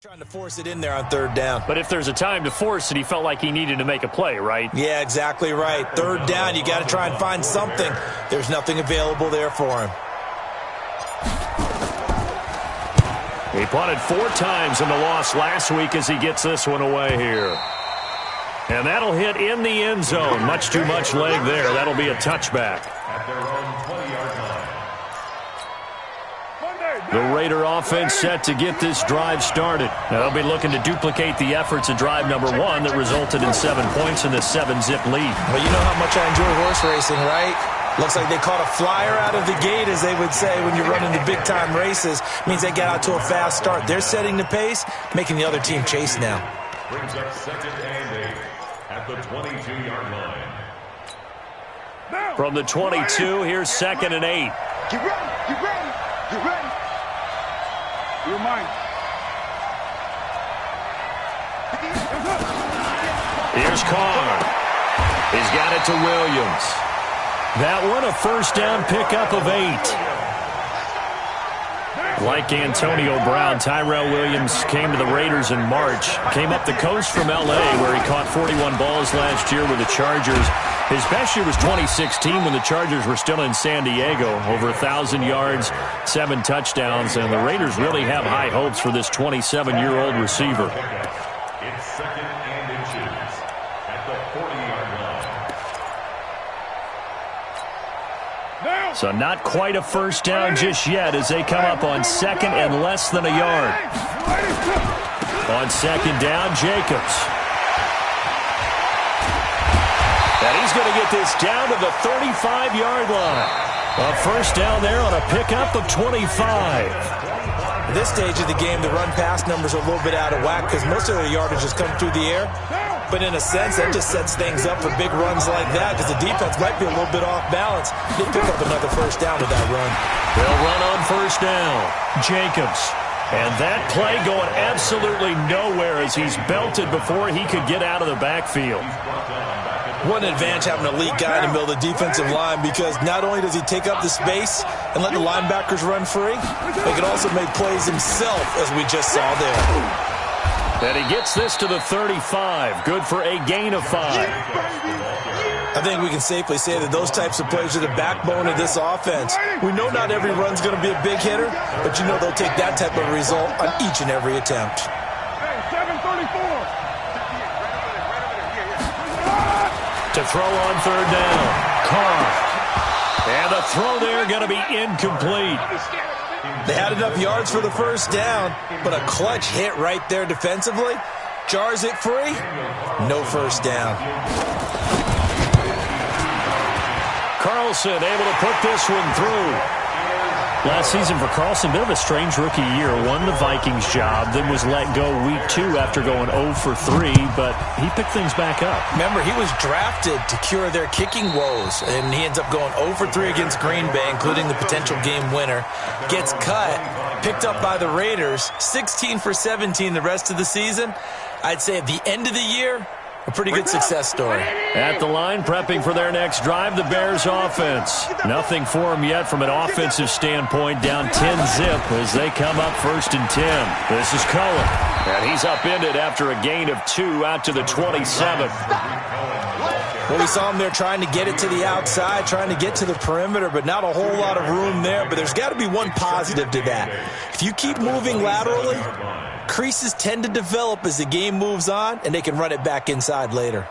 Trying to force it in there on third down. But if there's a time to force it, he felt like he needed to make a play, right? Yeah, exactly right. Third down, you got to try and find something. There's nothing available there for him. He punted 4 times in the loss last week as he gets this one away here. And that'll hit in the end zone. Much too much leg there. That'll be a touchback. At their own 20-yard line. The Raider offense set to get this drive started. Now they'll be looking to duplicate the efforts of drive number 1 that resulted in 7 points in this 7-zip lead. Well, you know how much I enjoy horse racing, right? Looks like they caught a flyer out of the gate, as they would say when you're running the big-time races. Means they get out to a fast start. They're setting the pace, making the other team chase now. Brings up 2nd and 8 at the 22-yard line. From the 22, here's 2nd and 8. Get ready, get ready, get ready. You're mine. Here's Carr. He's got it to Williams. That one, a first down pickup of 8. Like Antonio Brown, Tyrell Williams came to the Raiders in March. Came up the coast from L.A., where he caught 41 balls last year with the Chargers. His best year was 2016 when the Chargers were still in San Diego. Over 1,000 yards, 7 touchdowns, and the Raiders really have high hopes for this 27-year-old receiver. It's 2nd and inches at the 40-yard line. So not quite a first down just yet as they come up on 2nd and less than a yard. On 2nd down, Jacobs. And he's going to get this down to the 35-yard line. A first down there on a pickup of 25. At this stage of the game, the run-pass numbers are a little bit out of whack because most of their yardage has come through the air. But in a sense, that just sets things up for big runs like that because the defense might be a little bit off balance. They pick up another first down with that run. They'll run on first down. Jacobs. And that play going absolutely nowhere as he's belted before he could get out of the backfield. What an advantage having an elite guy in the middle of the defensive line because not only does he take up the space and let the linebackers run free, he can also make plays himself, as we just saw there. And he gets this to the 35. Good for a gain of 5. I think we can safely say that those types of plays are the backbone of this offense. We know not every run's going to be a big hitter, but you know they'll take that type of result on each and every attempt. To throw on third down. Carr. And the throw there going to be incomplete. They had enough yards for the first down, but a clutch hit right there defensively. Jars it free. No first down. Carlson able to put this one through. Last season for Carlson, bit of a strange rookie year. Won the Vikings job, then was let go week 2 after going 0 for 3, but he picked things back up. Remember, he was drafted to cure their kicking woes, and he ends up going 0 for 3 against Green Bay, including the potential game winner. Gets cut, picked up by the Raiders, 16 for 17 the rest of the season. I'd say at the end of the year, a pretty good success story. At the line, prepping for their next drive, the Bears offense. Nothing for them yet from an offensive standpoint, down 10-zip as they come up 1st and 10. This is Cohen, and he's upended after a gain of 2 out to the 27. Well, we saw him there trying to get it to the outside, trying to get to the perimeter, but not a whole lot of room there. But there's got to be one positive to that. If you keep moving laterally, creases tend to develop as the game moves on, and they can run it back inside later.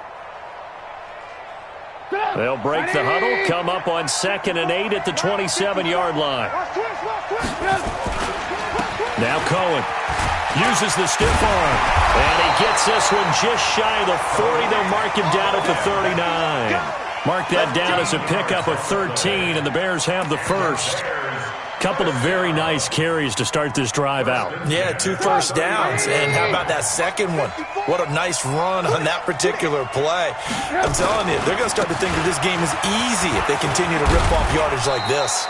They'll break the huddle, come up on 2nd and 8 at the 27-yard line. Now Cohen uses the stiff arm, and he gets this one just shy of the 40. They'll mark him down at the 39. Mark that down as a pickup of 13, and the Bears have the first. Couple of very nice carries to start this drive out. Yeah, 2 first downs. And how about that second one? What a nice run on that particular play. I'm telling you, they're going to start to think that this game is easy if they continue to rip off yardage like this.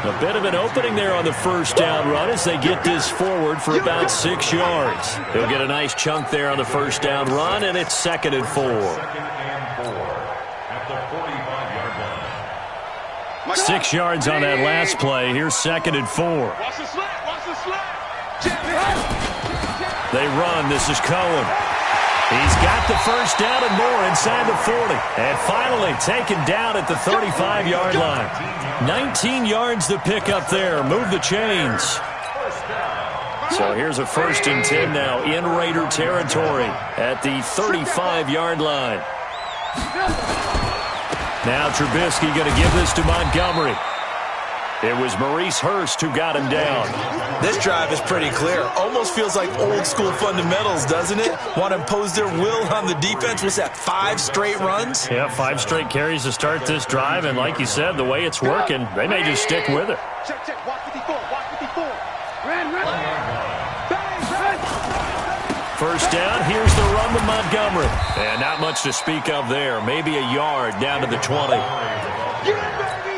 A bit of an opening there on the first down run as they get this forward for about 6 yards. They'll get a nice chunk there on the first down run, and it's 2nd and 4. 6 yards on that last play. Here's 2nd and 4. They run. This is Cohen. He's got the first down and more inside the 40. And finally taken down at the 35-yard line. 19 yards to pick up there. Move the chains. So here's a 1st and 10 now in Raider territory at the 35-yard line. Now Trubisky going to give this to Montgomery. It was Maurice Hurst who got him down. This drive is pretty clear. Almost feels like old school fundamentals, doesn't it? Want to impose their will on the defense. What's that, 5 straight runs? Yeah, 5 straight carries to start this drive. And like you said, the way it's working, they may just stick with it. Check. Watch 54. Watch 54. Run. First down, here's the run to Montgomery. And not much to speak of there. Maybe a yard down to the 20.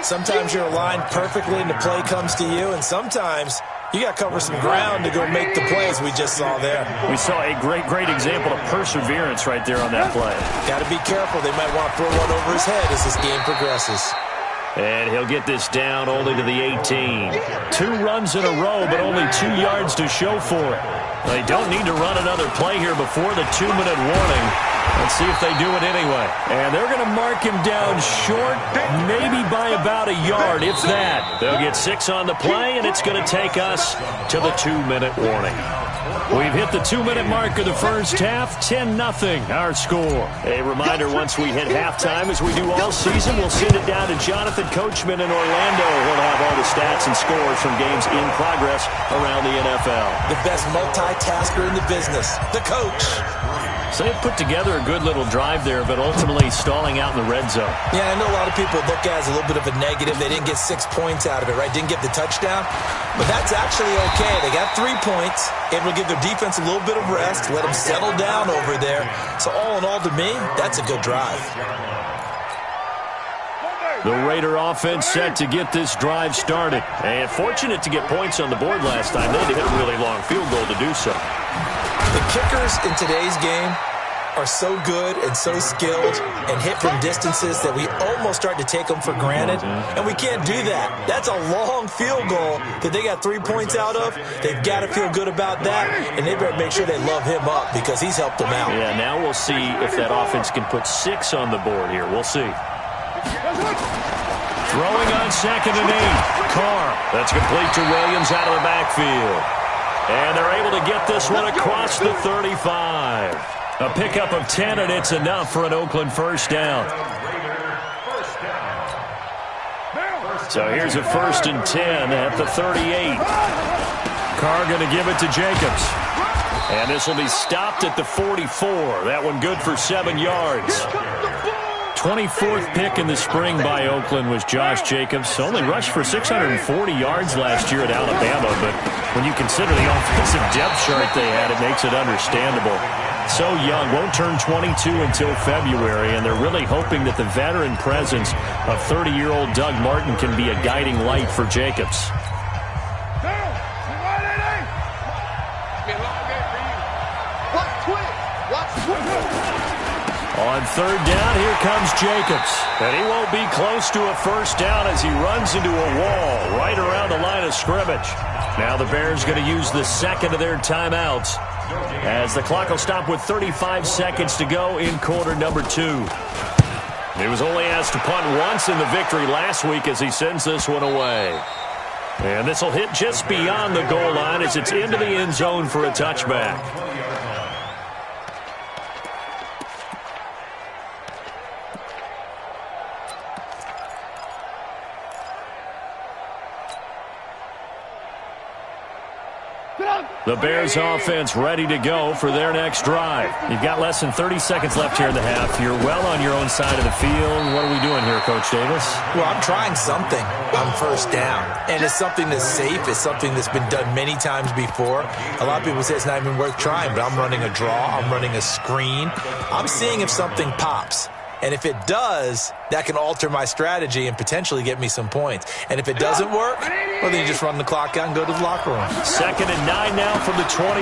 Sometimes you're aligned perfectly and the play comes to you, and sometimes you got to cover some ground to go make the plays we just saw there. We saw a great example of perseverance right there on that play. Got to be careful. They might want to throw one over his head as this game progresses. And he'll get this down only to the 18. 2 runs in a row, but only 2 yards to show for it. They don't need to run another play here before the 2-minute warning. Let's see if they do it anyway. And they're going to mark him down short, maybe by about a yard, if that. They'll get 6 on the play, and it's going to take us to the 2-minute warning. We've hit the 2-minute mark of the first half, 10-0 our score. A reminder, once we hit halftime, as we do all season, we'll send it down to Jonathan Coachman in Orlando. He'll have all the stats and scores from games in progress around the NFL. The best multitasker in the business, the coach. So they put together a good little drive there, but ultimately stalling out in the red zone. Yeah, I know a lot of people look at it as a little bit of a negative. They didn't get 6 points out of it, right? Didn't get the touchdown. But that's actually okay. They got 3 points. Able to give their defense a little bit of rest, let them settle down over there. So all in all, to me, that's a good drive. The Raider offense set to get this drive started. And fortunate to get points on the board last time. They had to hit a really long field goal to do so. The kickers in today's game are so good and so skilled and hit from distances that we almost start to take them for granted, and we can't do that. That's a long field goal that they got 3 points out of. They've got to feel good about that, and they better make sure they love him up because he's helped them out. Yeah, now we'll see if that offense can put 6 on the board here. We'll see. Throwing on 2nd and 8. Carr. That's complete to Williams out of the backfield. And they're able to get this one across the 35. A pickup of 10, and it's enough for an Oakland first down. So here's a 1st and 10 at the 38. Carr going to give it to Jacobs. And this will be stopped at the 44. That one good for 7 yards. 24th pick in the spring by Oakland was Josh Jacobs. Only rushed for 640 yards last year at Alabama, but when you consider the offensive depth chart they had, it makes it understandable. So young, won't turn 22 until February, and they're really hoping that the veteran presence of 30-year-old Doug Martin can be a guiding light for Jacobs. On 3rd down, here comes Jacobs. And he won't be close to a first down as he runs into a wall right around the line of scrimmage. Now the Bears going to use the 2nd of their timeouts as the clock will stop with 35 seconds to go in quarter number 2. He was only asked to punt once in the victory last week as he sends this one away. And this will hit just beyond the goal line as it's into the end zone for a touchback. The Bears offense ready to go for their next drive. You've got less than 30 seconds left here in the half. You're well on your own side of the field. What are we doing here, Coach Davis? Well, I'm trying something on first down. And it's something that's safe. It's something that's been done many times before. A lot of people say it's not even worth trying, but I'm running a draw. I'm running a screen. I'm seeing if something pops. And if it does, that can alter my strategy and potentially get me some points. And if it doesn't work, well, then you just run the clock out and go to the locker room. 2nd and 9 now from the 21.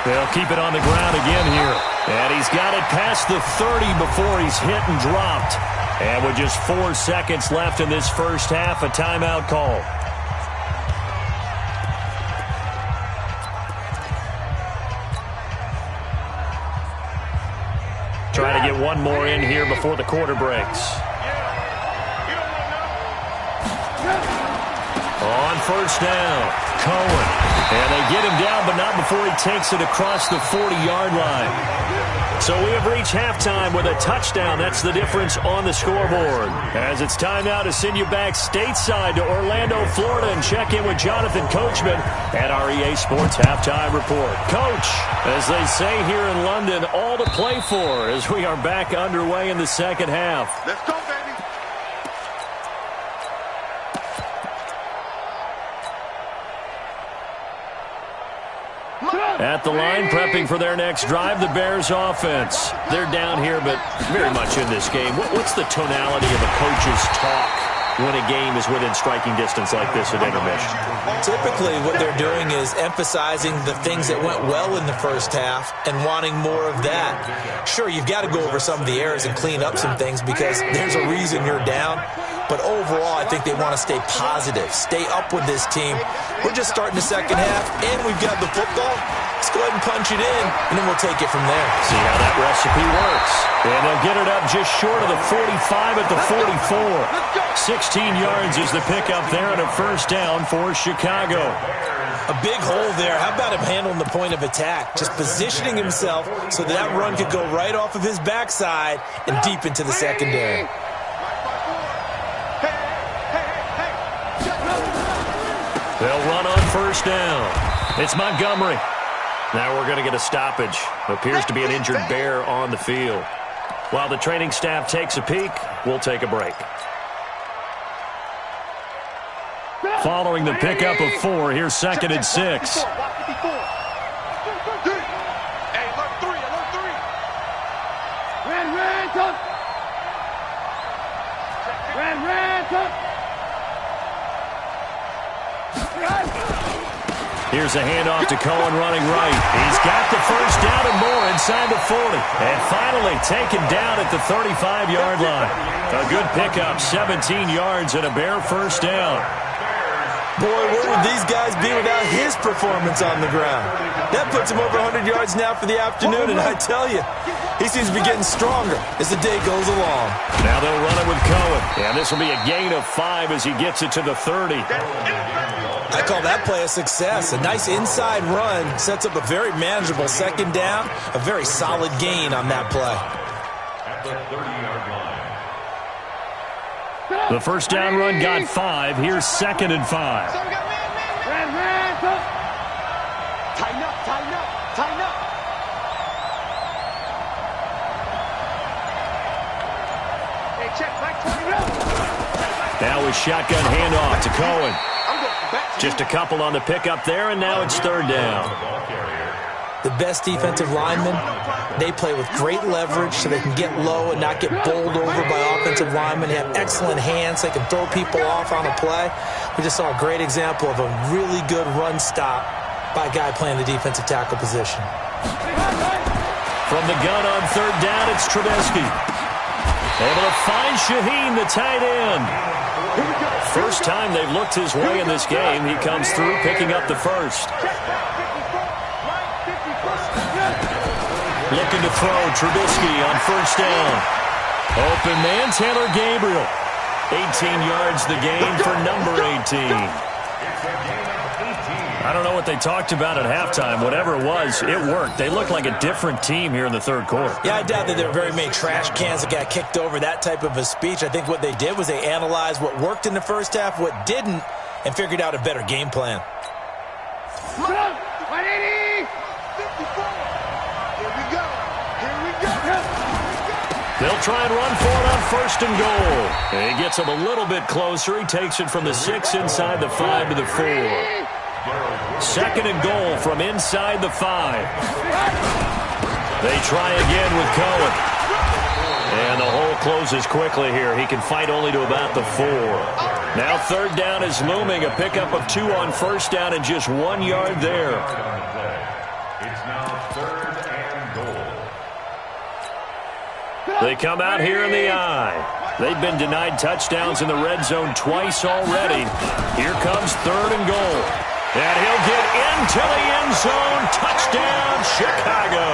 They'll keep it on the ground again here. And he's got it past the 30 before he's hit and dropped. And with just 4 seconds left in this first half, a timeout call. Trying to get one more in here before the quarter breaks. On first down, Cohen. And they get him down, but not before he takes it across the 40-yard line. So we have reached halftime with a touchdown. That's the difference on the scoreboard. As it's time now to send you back stateside to Orlando, Florida, and check in with Jonathan Coachman at our EA Sports Halftime Report. Coach, as they say here in London, all to play for as we are back underway in the second half. Let's go, baby. At the line, prepping for their next drive, the Bears offense. They're down here, but very much in this game. What's the tonality of a coach's talk when a game is within striking distance like this at intermission? Typically, what they're doing is emphasizing the things that went well in the first half and wanting more of that. Sure, you've got to go over some of the errors and clean up some things because there's a reason you're down. But overall, I think they want to stay positive, stay up with this team. We're just starting the second half, and we've got the football. Let's go ahead and punch it in, and then we'll take it from there. See how that recipe works. And they'll get it up just short of the 45 at the 44. 16 yards is the pickup there and a first down for Chicago. A big hole there. How about him handling the point of attack? Just positioning himself so that run could go right off of his backside and deep into the secondary. They'll run on first down. It's Montgomery. Now we're going to get a stoppage. Appears to be an injured Bear on the field. While the training staff takes a peek, we'll take a break. Following the pickup of 4, here's 2nd and 6. Here's a handoff to Cohen running right. He's got the first down and more inside the 40. And finally taken down at the 35-yard line. A good pickup, 17 yards and a Bear first down. Boy, where would these guys be without his performance on the ground? That puts him over 100 yards now for the afternoon, and I tell you, he seems to be getting stronger as the day goes along. Now they'll run it with Cohen. And this will be a gain of 5 as he gets it to the 30. I call that play a success. A nice inside run sets up a very manageable second down. A very solid gain on that play. At the 30-yard line. The first down run got 5. Here's 2nd and 5. Tighten up, tighten up, tighten up. Hey, check, back 20. Now a shotgun handoff to Cohen. Just a couple on the pickup there, and now it's 3rd down. The best defensive linemen, they play with great leverage so they can get low and not get bowled over by offensive linemen. They have excellent hands. They can throw people off on a play. We just saw a great example of a really good run stop by a guy playing the defensive tackle position. From the gun on 3rd down, it's Trubisky. Able to find Shaheen, the tight end. First time they've looked his way in this game. He comes through, picking up the first. Looking to throw, Trubisky on first down. Open man, Taylor Gabriel. 18 yards the gain for number 18. I don't know what they talked about at halftime. Whatever it was, it worked. They looked like a different team here in the 3rd quarter. Yeah, I doubt that there were very many trash cans that got kicked over, that type of a speech. I think what they did was they analyzed what worked in the first half, what didn't, and figured out a better game plan. Come on, 180! 54! Here we go! Here we go! They'll try and run for it on 1st and goal. And he gets him a little bit closer. He takes it from the 6 inside the 5 to the 4. 2nd and goal from inside the 5. They try again with Cohen. And the hole closes quickly here. He can fight only to about the 4. Now 3rd down is looming. A pickup of 2 on 1st down and just 1 yard there. It's now 3rd and goal. They come out here in the eye. They've been denied touchdowns in the red zone twice already. Here comes 3rd and goal. And he'll get into the end zone. Touchdown, Chicago.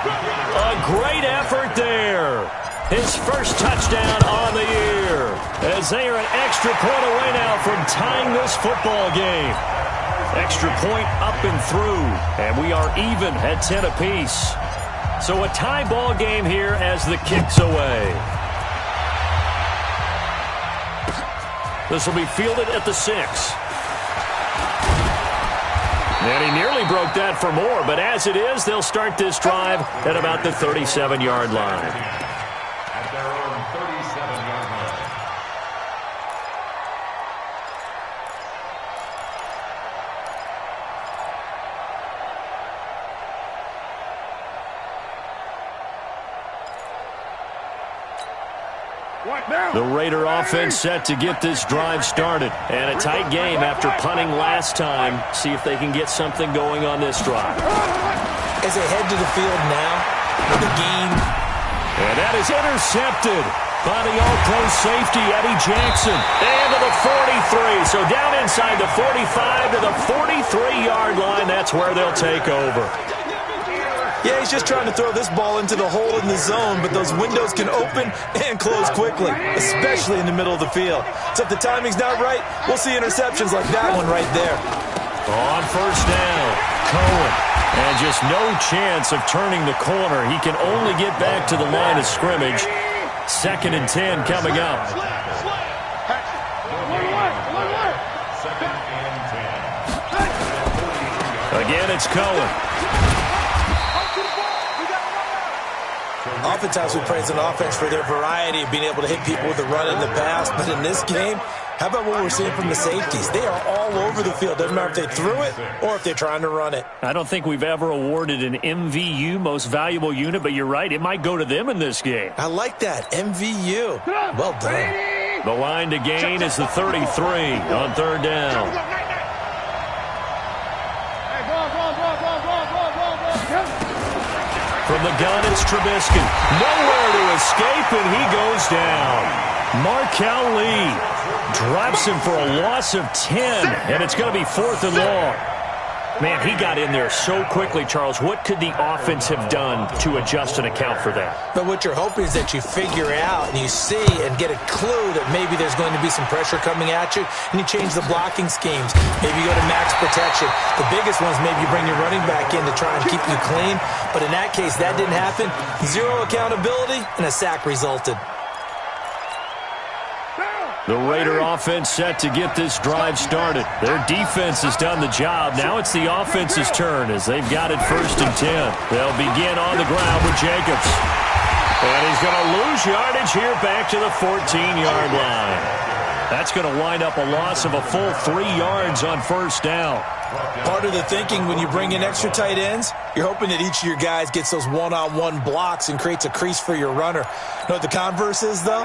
A great effort there. His first touchdown on the year, as they are an extra point away now from tying this football game. Extra point up and through, and we are even at 10 apiece. So a tie ball game here as the kick's away. This will be fielded at the 6. And he nearly broke that for more, but as it is, they'll start this drive at about the 37-yard line. At their own 37-yard line. The Raider offense set to get this drive started. And a tight game after punting last time. See if they can get something going on this drive. As they head to the field now, with the gain. And that is intercepted by the all-pro safety, Eddie Jackson. And to the 43. So down inside the 45 to the 43-yard line. That's where they'll take over. Yeah, he's just trying to throw this ball into the hole in the zone, but those windows can open and close quickly, especially in the middle of the field. So if the timing's not right, we'll see interceptions like that one right there. On first down, Cohen. And just no chance of turning the corner. He can only get back to the line of scrimmage. 2nd and 10 coming up. Second and 10. Again, it's Cohen. Oftentimes we praise an offense for their variety of being able to hit people with the run in the pass, but in this game, how about what we're seeing from the safeties? They are all over the field. Doesn't matter if they threw it or if they're trying to run it. I don't think we've ever awarded an MVU, most valuable unit, but you're right, it might go to them in this game. I like that, MVU. Well done. The line to gain is the 33 on 3rd down. From the gun, it's Trubisky. Nowhere to escape, and he goes down. Markel Lee drops him for a loss of 10, and it's going to be 4th and long. Man, he got in there so quickly, Charles. What could the offense have done to adjust and account for that? But what you're hoping is that you figure out and you see and get a clue that maybe there's going to be some pressure coming at you, and you change the blocking schemes. Maybe you go to max protection. The biggest ones, maybe you bring your running back in to try and keep you clean. But in that case, that didn't happen. 0 accountability, and a sack resulted. The Raider offense set to get this drive started. Their defense has done the job. Now it's the offense's turn as they've got it 1st and 10. They'll begin on the ground with Jacobs. And he's going to lose yardage here back to the 14-yard line. That's going to wind up a loss of a full 3 yards on 1st down. Part of the thinking when you bring in extra tight ends, you're hoping that each of your guys gets those one-on-one blocks and creates a crease for your runner. You know what the converse is, though?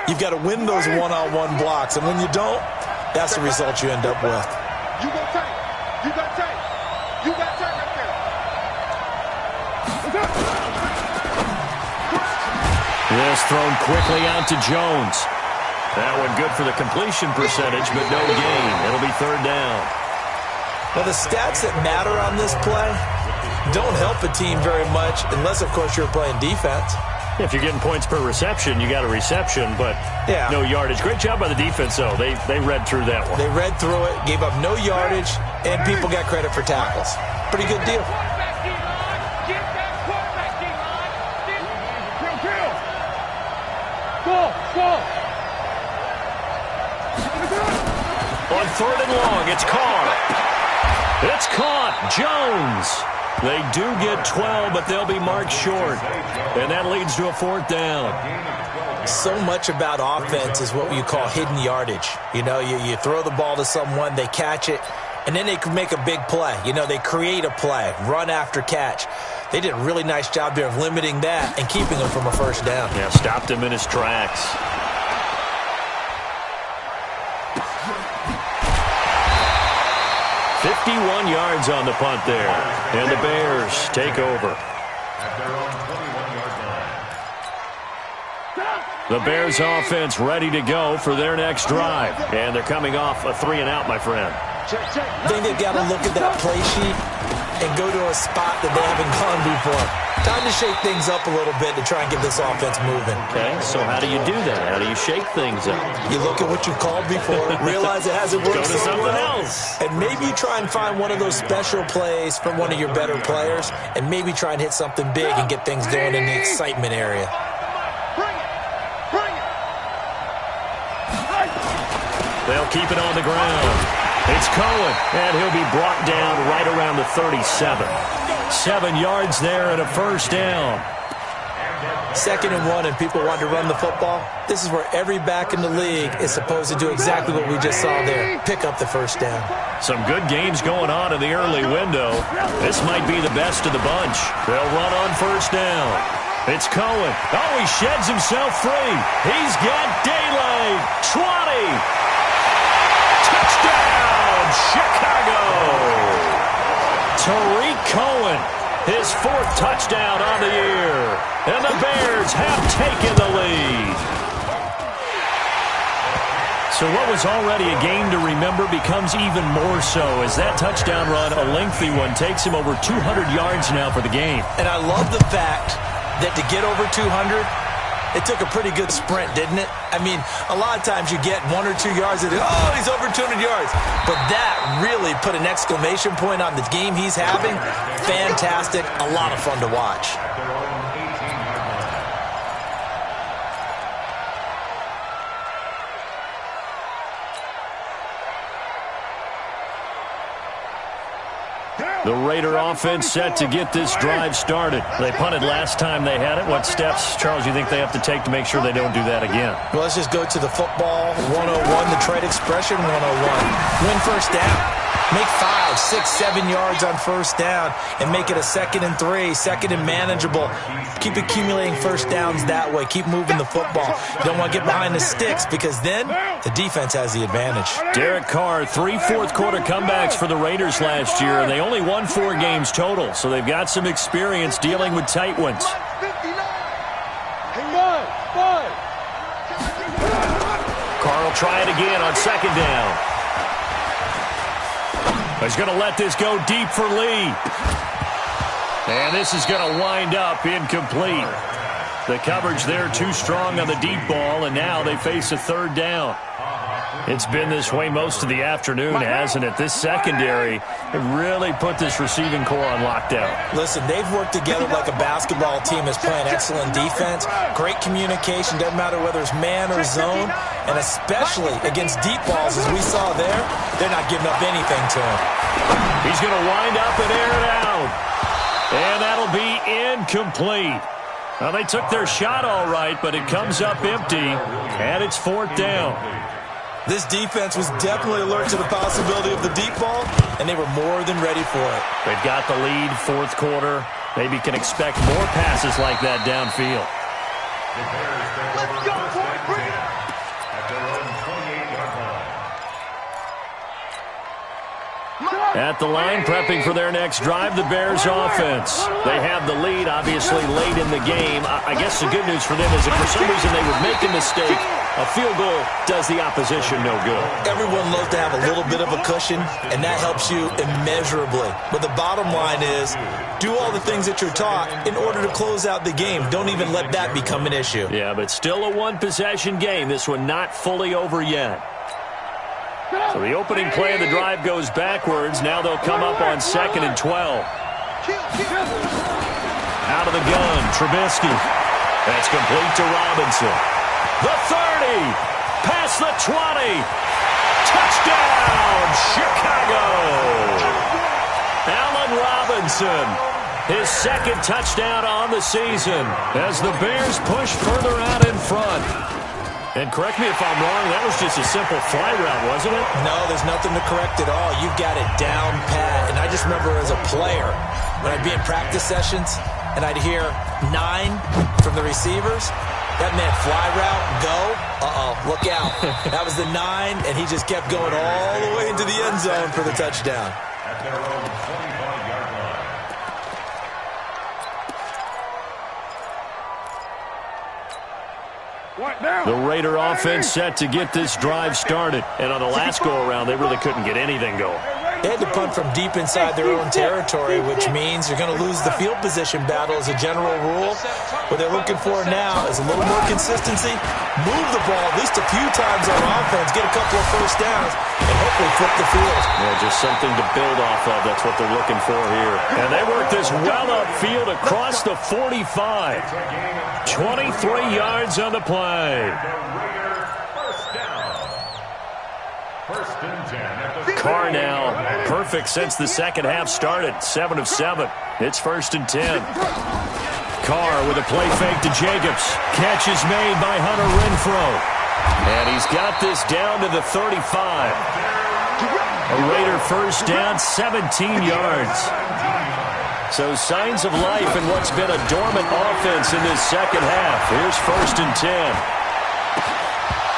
You've got to win those one-on-one blocks, and when you don't, that's the result you end up with. You got tight. You got tight. You got tight right there. This thrown quickly out to Jones. That one good for the completion percentage, but no gain. It'll be 3rd down. Well, the stats that matter on this play don't help a team very much unless, of course, you're playing defense. If you're getting points per reception, you got a reception, but no yardage. Great job by the defense, though. They read through that one. They read through it, gave up no yardage, and people got credit for tackles. Pretty good deal. On 3rd and long, it's caught. It's caught. Jones. They do get 12, but they'll be marked short. And that leads to a 4th down. So much about offense is what you call hidden yardage. You know, you throw the ball to someone, they catch it, and then they can make a big play. You know, they create a play, run after catch. They did a really nice job there of limiting that and keeping him from a 1st down. Yeah, stopped him in his tracks. $51 yards on the punt there. And the Bears take over. At their own 21-yard line. The Bears offense ready to go for their next drive. And they're coming off a 3-and-out, my friend. I think they've got to look at that play sheet and go to a spot that they haven't gone before. Time to shake things up a little bit to try and get this offense moving. Okay, so how do you do that? How do you shake things up? You look at what you called before, realize it hasn't worked Go to so something well, else. and maybe try and find one of those special plays from one of your better players, and maybe try and hit something big and get things going in the excitement area. They'll keep it on the ground. It's Cohen, and he'll be brought down right around the 37. 7 yards there and a first down. 2nd and 1, and people want to run the football. This is where every back in the league is supposed to do exactly what we just saw there. Pick up the first down. Some good games going on in the early window. This might be the best of the bunch. They'll run on first down. It's Cohen. Oh, he sheds himself free. He's got daylight. 20. Touchdown, Chicago. Tariq Cohen, his 4th touchdown on the year. And the Bears have taken the lead. So what was already a game to remember becomes even more so as that touchdown run, a lengthy one, takes him over 200 yards now for the game. And I love the fact that to get over 200, it took a pretty good sprint, didn't it? I mean, a lot of times you get 1 or 2 yards and oh, he's over 200 yards. But that really put an exclamation point on the game he's having. Fantastic. A lot of fun to watch. The Raider offense set to get this drive started. They punted last time they had it. What steps, Charles, you think they have to take to make sure they don't do that again? Well, let's just go to the football 101, the trade expression 101. Win first down. Make 5, 6, 7 yards on first down and make it a 2nd and 3, 2nd and manageable. Keep accumulating first downs that way. Keep moving the football. You don't want to get behind the sticks because then the defense has the advantage. Derek Carr, 3 fourth-quarter comebacks for the Raiders last year, and they only won 4 games total, so they've got some experience dealing with tight ones. Carr will try it again on 2nd down. He's going to let this go deep for Lee. And this is going to wind up incomplete. The coverage there too strong on the deep ball, and now they face a 3rd down. It's been this way most of the afternoon, hasn't it? This secondary really put this receiving core on lockdown. Listen, they've worked together like a basketball team that's playing excellent defense. Great communication, doesn't matter whether it's man or zone. And especially against deep balls, as we saw there, they're not giving up anything to him. He's going to wind up and air it out. And that'll be incomplete. Well, they took their shot all right, but it comes up empty, and it's 4th down. This defense was definitely alert to the possibility of the deep ball, and they were more than ready for it. They've got the lead, 4th quarter. Maybe can expect more passes like that downfield. Let's go, boy. Bring it up. At their own 28-yard line. At the line, prepping for their next drive, the Bears offense. They have the lead, obviously, late in the game. I guess the good news for them is if for some reason they would make a mistake, a field goal does the opposition no good. Everyone loves to have a little bit of a cushion, and that helps you immeasurably. But the bottom line is, do all the things that you're taught in order to close out the game. Don't even let that become an issue. Yeah, but still a one-possession game. This one not fully over yet. So the opening play of the drive goes backwards. Now they'll come up on 2nd and 12. Out of the gun, Trubisky. That's complete to Robinson. The 30, past the 20. Touchdown, Chicago. Allen Robinson, his 2nd touchdown on the season as the Bears push further out in front. And correct me if I'm wrong, that was just a simple fly route, wasn't it? No, there's nothing to correct at all. You've got it down pat. And I just remember as a player, when I'd be in practice sessions and I'd hear 9 from the receivers, that meant fly route, go, look out. That was the 9, and he just kept going all the way into the end zone for the touchdown. At their own 25-yard line. What? The Raider offense set to get this drive started. And on the last go-around, they really couldn't get anything going. They had to punt from deep inside their own territory, which means you're going to lose the field position battle as a general rule. What they're looking for now is a little more consistency, move the ball at least a few times on offense, get a couple of first downs, and hopefully flip the field. Yeah, just something to build off of. That's what they're looking for here. And they work this well upfield across the 45. 23 yards on the play. Carr now perfect since the second half started. 7 of 7. It's 1st and 10. Carr with a play fake to Jacobs. Catch is made by Hunter Renfrow. And he's got this down to the 35. A Raider first down, 17 yards. So signs of life in what's been a dormant offense in this second half. Here's 1st and 10.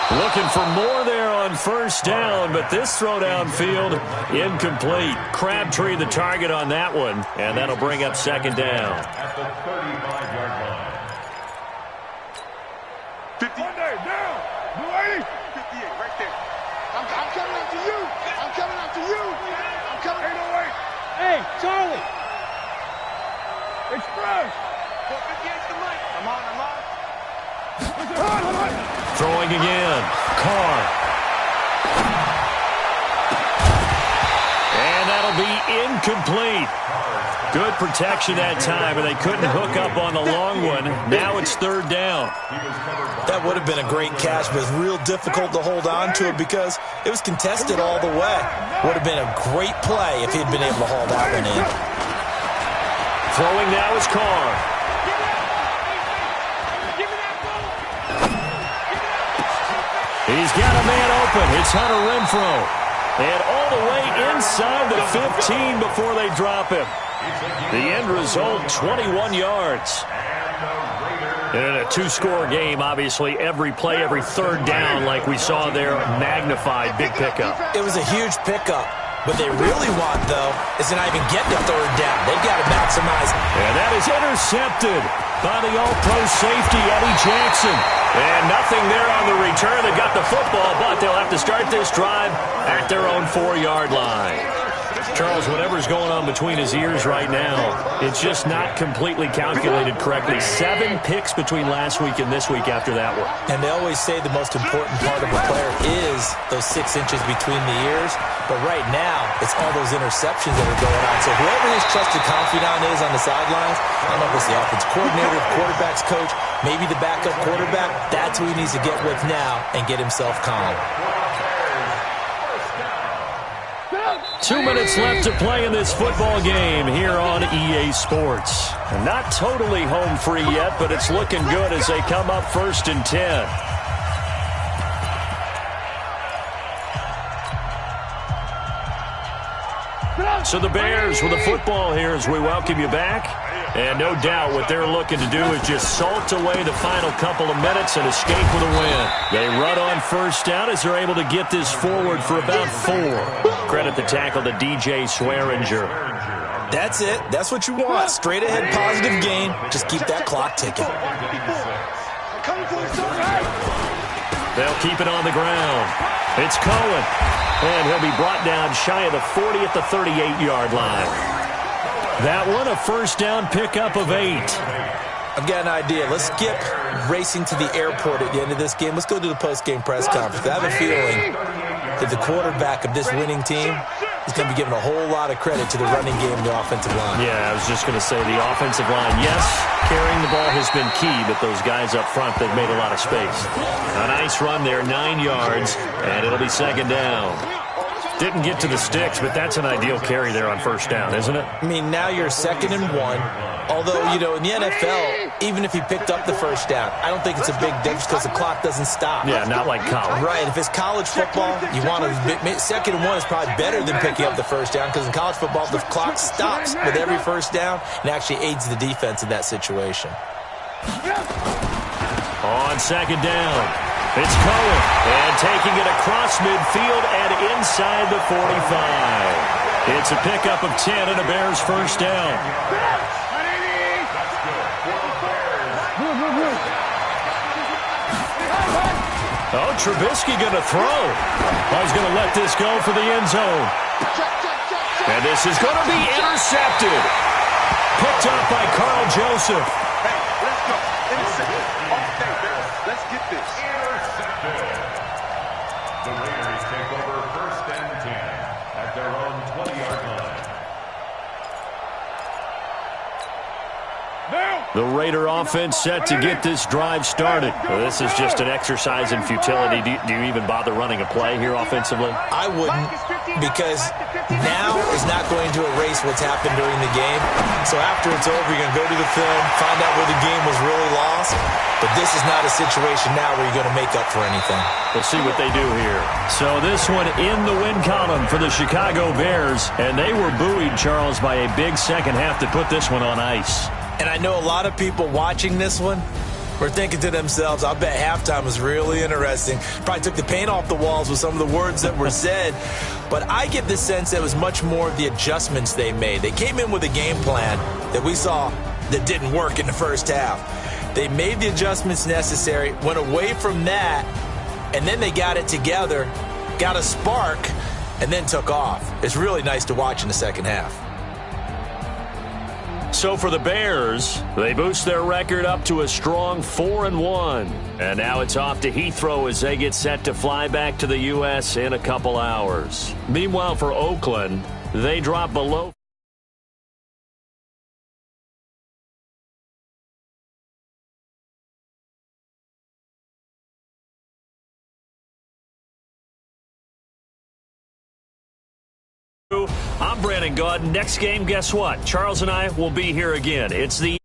Looking for more there on first down, but this throw downfield, incomplete. Crabtree the target on that one, and that'll bring up 2nd down. At the 35-yard line. 50. Down. 58, right there. I'm coming after you. I'm coming after you. I'm coming. Hey, no way. Hey, Charlie. Express. 58's the mic. I'm on. Throwing again. Carr. And that'll be incomplete. Good protection that time, and they couldn't hook up on the long one. Now it's 3rd down. That would have been a great catch, but it's real difficult to hold on to it because it was contested all the way. Would have been a great play if he'd been able to haul that one in. Throwing now is Carr. He's got a man open. It's Hunter Renfrow. And all the way inside the 15 before they drop him. The end result, 21 yards. And in a 2-score game, obviously, every play, every 3rd down, like we saw there, magnified. Big pickup. It was a huge pickup. What they really want, though, is to not even get the 3rd down. They've got to maximize. And that is intercepted by the all-pro safety, Eddie Jackson. And nothing there on the return. They got the football, but they'll have to start this drive at their own 4-yard line. Charles, whatever's going on between his ears right now, it's just not completely calculated correctly. 7 picks between last week and this week after that one. And they always say the most important part of a player is those 6 inches between the ears. But right now, it's all those interceptions that are going on. So whoever his trusted confidant is on the sidelines, I don't know if it's the offense coordinator, quarterback's coach, maybe the backup quarterback, that's who he needs to get with now and get himself calm. 2 minutes left to play in this football game here on EA Sports. And not totally home free yet, but it's looking good as they come up 1st and 10. So the Bears with the football here as we welcome you back. And no doubt what they're looking to do is just salt away the final couple of minutes and escape with a win. They run on first down as they're able to get this forward for about 4. Credit the tackle to DJ Swearinger. That's it. That's what you want. Straight ahead positive game. Just keep that clock ticking. They'll keep it on the ground. It's Cohen. And he'll be brought down shy of the 40 at the 38-yard line. That one, a first down pickup of 8. I've got an idea. Let's skip racing to the airport at the end of this game. Let's go to the post-game press conference. I have a feeling that the quarterback of this winning team is going to be given a whole lot of credit to the running game and the offensive line. Yeah, I was just going to say the offensive line, yes, carrying the ball has been key, but those guys up front, they've made a lot of space. A nice run there, 9 yards, and it'll be 2nd down. Didn't get to the sticks, but that's an ideal carry there on first down, isn't it? I mean, now you're 2nd and 1. Although, you know, in the NFL, even if he picked up the first down, I don't think it's a big difference because the clock doesn't stop. Yeah, not like college. Right. If it's college football, you want to 2nd and 1 is probably better than picking up the first down because in college football, the clock stops with every first down and actually aids the defense in that situation. On 2nd down, it's Cohen, and taking it across midfield and inside the 45. It's a pickup of 10 and a Bears first down. Oh, Trubisky going to throw. Oh, he's going to let this go for the end zone. And this is going to be intercepted. Picked up by Carl Joseph. Hey, let's go. Intercepted. Okay, let's get this. Intercepted. The Raiders take over 1st and 10 at their own 20-yard line. The Raider offense set to get this drive started. Well, this is just an exercise in futility. Do you even bother running a play here offensively? I wouldn't, because now is not going to erase what's happened during the game. So after it's over, you're going to go to the film, find out where the game was really lost. But this is not a situation now where you're going to make up for anything. We'll see what they do here. So this one in the win column for the Chicago Bears. And they were buoyed, Charles, by a big second half to put this one on ice. And I know a lot of people watching this one were thinking to themselves, I bet halftime was really interesting. Probably took the paint off the walls with some of the words that were said. But I get the sense that it was much more of the adjustments they made. They came in with a game plan that we saw that didn't work in the first half. They made the adjustments necessary, went away from that, and then they got it together, got a spark, and then took off. It's really nice to watch in the second half. So for the Bears, they boost their record up to a strong 4-1. And now it's off to Heathrow as they get set to fly back to the U.S. in a couple hours. Meanwhile, for Oakland, they drop below. I'm Brandon Gaudin. Next game, guess what? Charles and I will be here again. It's the